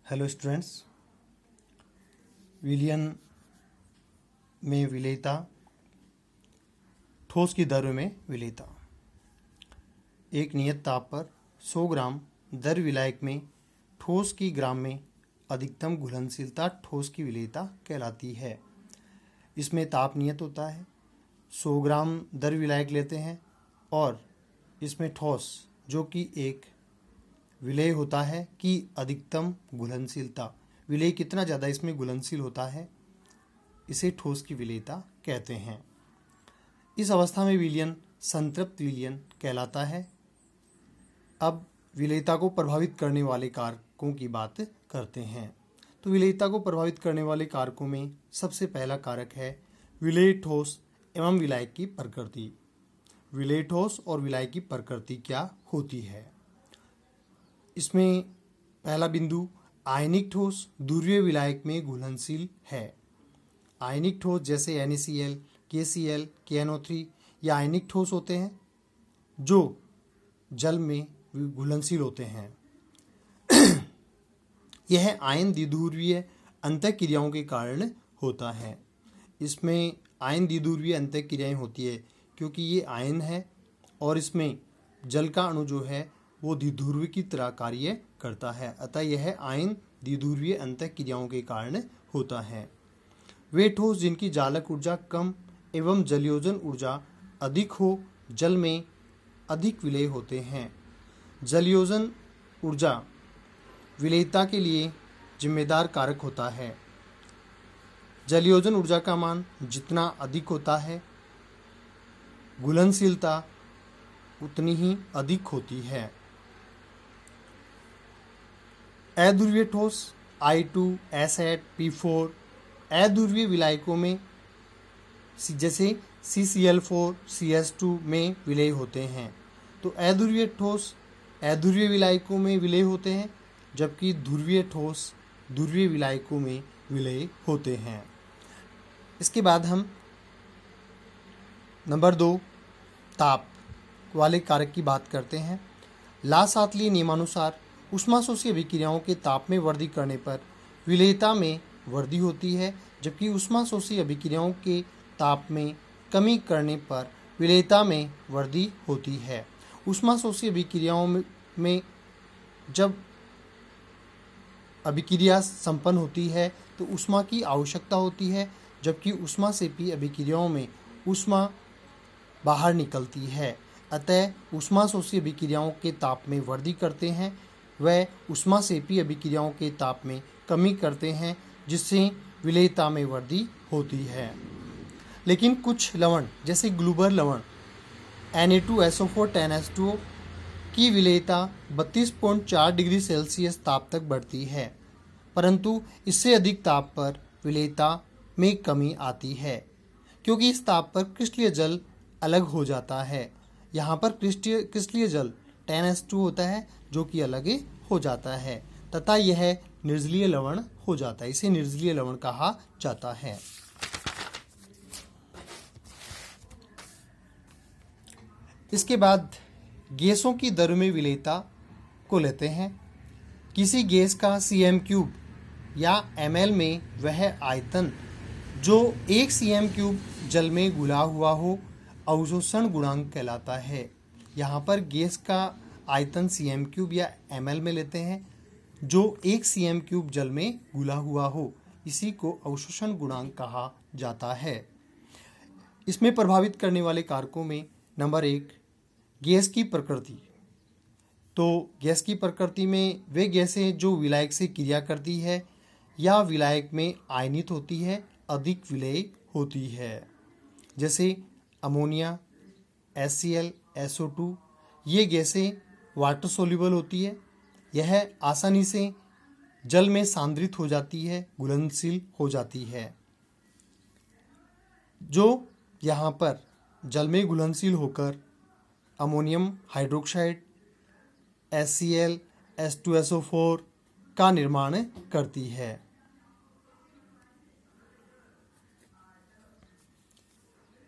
Hello students. विलयन में विलेयता, ठोस की दर में विलेयता। एक नियत ताप पर 100 ग्राम दर विलायक में ठोस की ग्राम में अधिकतम घुलनशीलता ठोस की विलेयता कहलाती है। इसमें ताप नियत होता है, 100 ग्राम दर विलायक लेते हैं और इसमें ठोस जो कि एक विलेय होता है कि अधिकतम घुलनशीलता, विलेय कितना ज़्यादा इसमें घुलनशील होता है, इसे ठोस की विलेयता कहते हैं। इस अवस्था में विलयन संतृप्त विलयन कहलाता है। अब विलेयता को प्रभावित करने वाले कारकों की बात करते हैं। तो विलेयता को प्रभावित करने वाले कारकों में सबसे पहला कारक है विलेय ठोस एवं विलायक की प्रकृति। विलेय ठोस और विलायक की प्रकृति क्या होती है? इसमें पहला बिंदु, आयनिक ठोस ध्रुवीय विलायक में घुलनशील है। आयनिक ठोस जैसे NaCl, KCl, KNO3 ये आयनिक ठोस होते हैं जो जल में घुलनशील होते हैं। यह आयन द्विध्रुवीय अंतःक्रियाओं के कारण होता है। इसमें आयन द्विध्रुवीय अंतःक्रियाएं होती है क्योंकि ये आयन है और इसमें जल का अणु जो है वो द्विध्रुव की तरह कार्य करता है, अतः यह आयन द्विध्रुवीय अंतःक्रियाओं के कारण होता है। वे ठोस जिनकी जालक ऊर्जा कम एवं जलयोजन ऊर्जा अधिक हो, जल में अधिक विलेय होते हैं। जलयोजन ऊर्जा विलेयता के लिए जिम्मेदार कारक होता है। जलयोजन ऊर्जा का मान जितना अधिक होता है, घुलनशीलता उतनी ही अधिक होती है। अध्रुवीय ठोस I2, S8, P4 अध्रुवीय विलायकों में जैसे CCl4, CS2 में विलेय होते हैं। तो अध्रुवीय ठोस अध्रुवीय विलायकों में विलेय होते हैं, जबकि ध्रुवीय ठोस ध्रुवीय विलायकों में विलेय होते हैं। इसके बाद हम नंबर 2 ताप वाले कारक की बात करते हैं। ला-सातलीय नियमानुसार ऊष्माशोषी अभिक्रियाओं के ताप में वृद्धि करने पर विलेयता में वृद्धि होती है, जबकि ऊष्माशोषी अभिक्रियाओं के ताप में कमी करने पर विलेयता में वृद्धि होती है। ऊष्माशोषी अभिक्रियाओं में जब अभिक्रिया संपन्न होती है तो ऊष्मा की आवश्यकता होती है, जबकि ऊष्माक्षेपी अभिक्रियाओं में ऊष्मा बाहर निकलती है। अतः ऊष्माशोषी अभिक्रियाओं के ताप में वृद्धि करते हैं, वह ऊष्माक्षेपी अभिक्रियाओं के ताप में कमी करते हैं, जिससे विलेयता में वृद्धि होती है। लेकिन कुछ लवण जैसे ग्लूबर लवण Na2SO4 10H2O की विलेयता 32.4 डिग्री सेल्सियस ताप तक बढ़ती है, परंतु इससे अधिक ताप पर विलेयता में कमी आती है, क्योंकि इस ताप पर क्रिस्टलीय जल अलग हो जाता है। यहाँ पर क्रिस्टलीय जल 10H2 होता है जो कि अलग हो जाता है तथा यह निर्जलीय लवण हो जाता है। इसे निर्जलीय लवण कहा जाता है। इसके बाद गैसों की दर में विलेयता को लेते हैं। किसी गैस का cm³ या ml में वह आयतन जो 1 cm³ जल में घुला हुआ हो अवशोषण गुणांक कहलाता है। यहाँ पर गैस का आयतन cm³ या ml में लेते हैं जो 1 cm³ जल में घुला हुआ हो, इसी को अवशोषण गुणांक कहा जाता है। इसमें प्रभावित करने वाले कारकों में नंबर 1 गैस की प्रकृति। तो गैस की प्रकृति में वे गैसें जो विलायक से क्रिया करती है या विलायक में आयनित होती है, अधिक विलेय होती है, जैसे अमोनिया, HCl, SO2 ये गैसें वाटर सोल्यूबल होती है। यह आसानी से जल में सांद्रित हो जाती है, घुलनशील हो जाती है। जो यहाँ पर जल में घुलनशील होकर अमोनियम हाइड्रोक्साइड, HCl, H2SO4 का निर्माण करती है।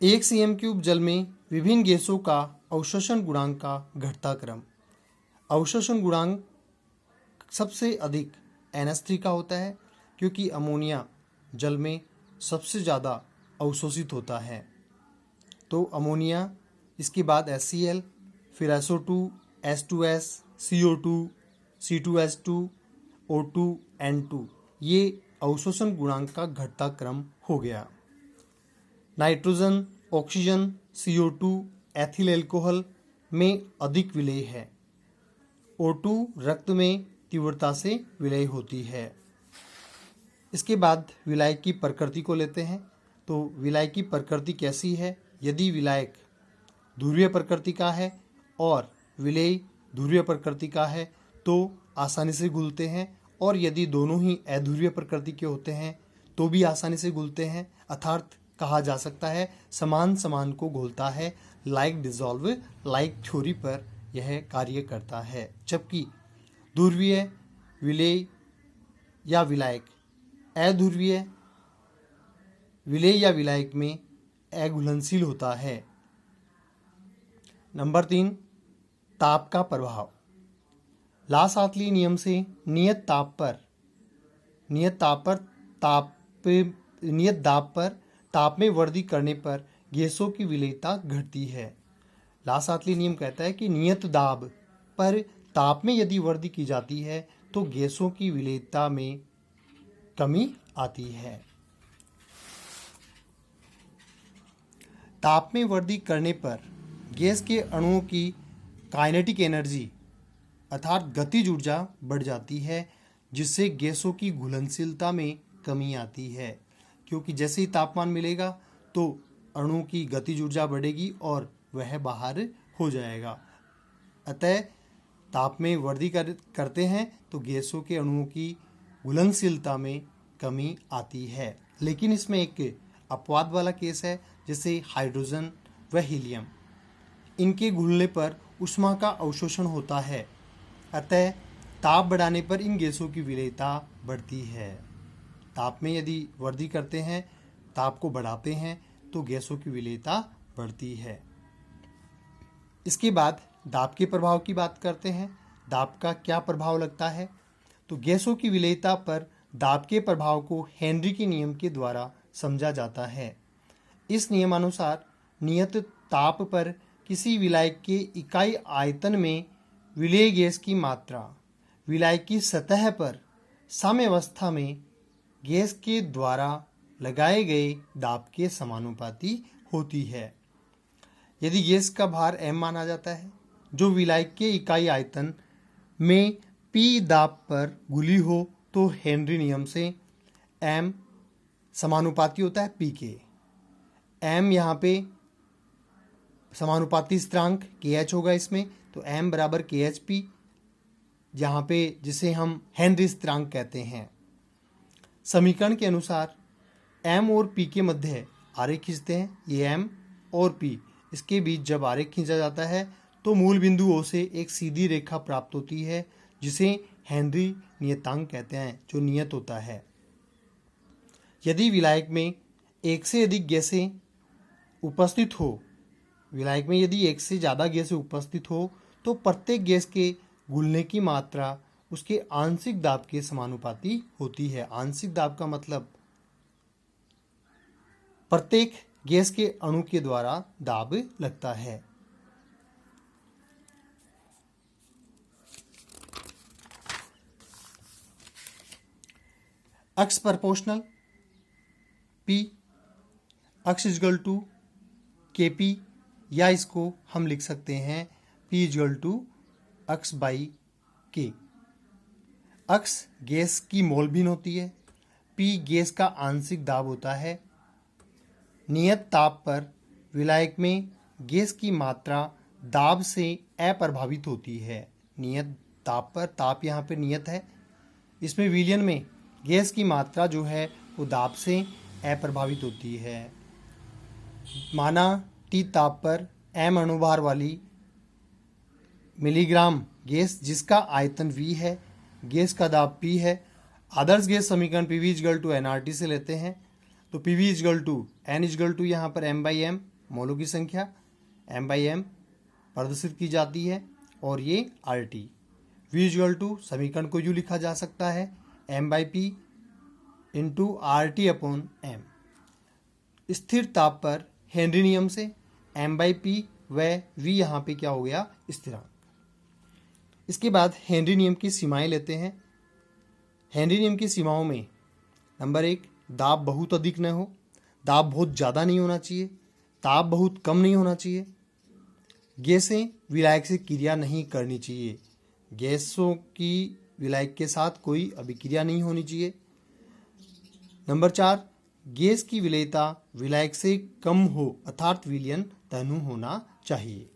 एक cm³ जल में विभिन्न गैसों का अवशोषण गुणांक का घटता क्रम। अवशोषण गुणांक सबसे अधिक NH3 का होता है, क्योंकि अमोनिया जल में सबसे ज़्यादा अवशोषित होता है। तो अमोनिया, इसके बाद HCl, फिर SO2, H2S, CO2, C2H2, O2, N2, ये अवशोषण गुणांक का घटता क्रम हो गया। Nitrogen, oxygen, CO2, ethyl alcohol में अधिक विलेय है। O2 रक्त में तीव्रता से विलय होती है। इसके बाद विलायक की प्रकृति को लेते हैं। तो विलायक की प्रकृति कैसी है? यदि विलायक ध्रुवीय प्रकृति का है और विलेय ध्रुवीय प्रकृति का है तो आसानी से घुलते हैं, और यदि दोनों ही अध्रुवीय प्रकृति के होते हैं तो भी आसानी से घुलते हैं। अर्थात कहा जा सकता है समान समान को घुलता है, लाइक डिजॉल्व लाइक थ्योरी पर यह कार्य करता है। जबकि ध्रुवीय विलेय या विलायक अध्रुवीय विलेय या विलायक में अघुलनशील होता है। नंबर 3, ताप का प्रभाव। ला-सातली नियम से नियत दाब पर ताप में वृद्धि करने पर गैसों की विलेयता घटती है। ला-सातली नियम कहता है कि नियत दाब पर ताप में यदि वृद्धि की जाती है तो गैसों की विलेयता में कमी आती है। ताप में वृद्धि करने पर गैस के अणुओं की काइनेटिक एनर्जी अर्थात गतिज ऊर्जा बढ़ जाती है, जिससे गैसों की घुलनशीलता में कमी आती है। क्योंकि जैसे ही तापमान मिलेगा तो अणु की गतिज ऊर्जा बढ़ेगी और वह बाहर हो जाएगा। अतः ताप में वृद्धि करते हैं तो गैसों के अणुओं की घुलनशीलता में कमी आती है। लेकिन इसमें एक अपवाद वाला केस है, जैसे हाइड्रोजन व हीलियम। इनके घुलने पर ऊष्मा का अवशोषण होता है, अतः ताप बढ़ाने पर इन गैसों की विलेयता बढ़ती है। ताप में यदि वृद्धि करते हैं, ताप को बढ़ाते हैं तो गैसों की विलेयता बढ़ती है। इसके बाद दाब के प्रभाव की बात करते हैं। दाब का क्या प्रभाव लगता है? तो गैसों की विलेयता पर दाब के प्रभाव को हेनरी के नियम के द्वारा समझा जाता है। इस नियमानुसार नियत ताप पर किसी विलायक के इकाई आयतन में विलेय गैस की मात्रा विलायक की सतह पर साम्यावस्था में गैस के द्वारा लगाए गए दाब के समानुपाती होती है। यदि गैस का भार m माना जाता है, जो विलायक के इकाई आयतन में P दाब पर घुली हो, तो हेनरी नियम से m समानुपाती होता है P के। m यहाँ पे समानुपाती स्थिरांक KH होगा इसमें, तो m बराबर KHP, यहाँ पे जिसे हम हेनरी स्थिरांक कहते हैं। समीकरण के अनुसार m और p के मध्य आरेख खींचते हैं। ये m और p, इसके बीच जब आरेख खींचा जाता है तो मूल बिंदु O से एक सीधी रेखा प्राप्त होती है, जिसे हेनरी नियतांक कहते हैं, जो नियत होता है। यदि विलायक में एक से अधिक गैसें उपस्थित हो, विलायक में यदि एक से ज़्यादा गैसें उपस्थित हो तो प्रत्येक गैस के घुलने की मात्रा उसके आंशिक दाब के समानुपाती होती है। आंशिक दाब का मतलब प्रत्येक गैस के अणु के द्वारा दाब लगता है। X proportional P x equal to KP, या इसको हम लिख सकते हैं P equal to x by K। X gas की मोल भिन्न होती है, P गैस का आंशिक दाब होता है। नियत ताप पर विलायक में गैस की मात्रा दाब से अप्रभावित होती है। नियत ताप पर, ताप यहाँ पे नियत है, इसमें विलयन में गैस की मात्रा जो है वो दाब से अप्रभावित होती है। माना T ताप पर m अणुभार वाली मिलीग्राम गैस जिसका आयतन V है, गैस का दाब P है। आदर्श गैस समीकरण PV इक्वल टू nRT से लेते हैं, तो PV equal to n equal to यहाँ पर m/m मोलों की संख्या m/m प्रदर्शित की जाती है, और ये RT। V इक्वल टू समीकरण को यूँ लिखा जा सकता है m/p इंटू RT/m। स्थिर ताप पर हेनरी नियम से m/p व v यहाँ पे क्या हो गया, स्थिरांक। इसके बाद हेनरी नियम की सीमाएं लेते हैं। हेनरी नियम की सीमाओं में नंबर 1, दाब बहुत अधिक न हो, दाब बहुत ज़्यादा नहीं होना चाहिए, ताप बहुत कम नहीं होना चाहिए, गैसें विलायक से क्रिया नहीं करनी चाहिए, गैसों की विलायक के साथ कोई अभिक्रिया नहीं होनी चाहिए। नंबर 4, गैस की विलेयता विलायक से कम हो अर्थात विलयन तनु होना चाहिए।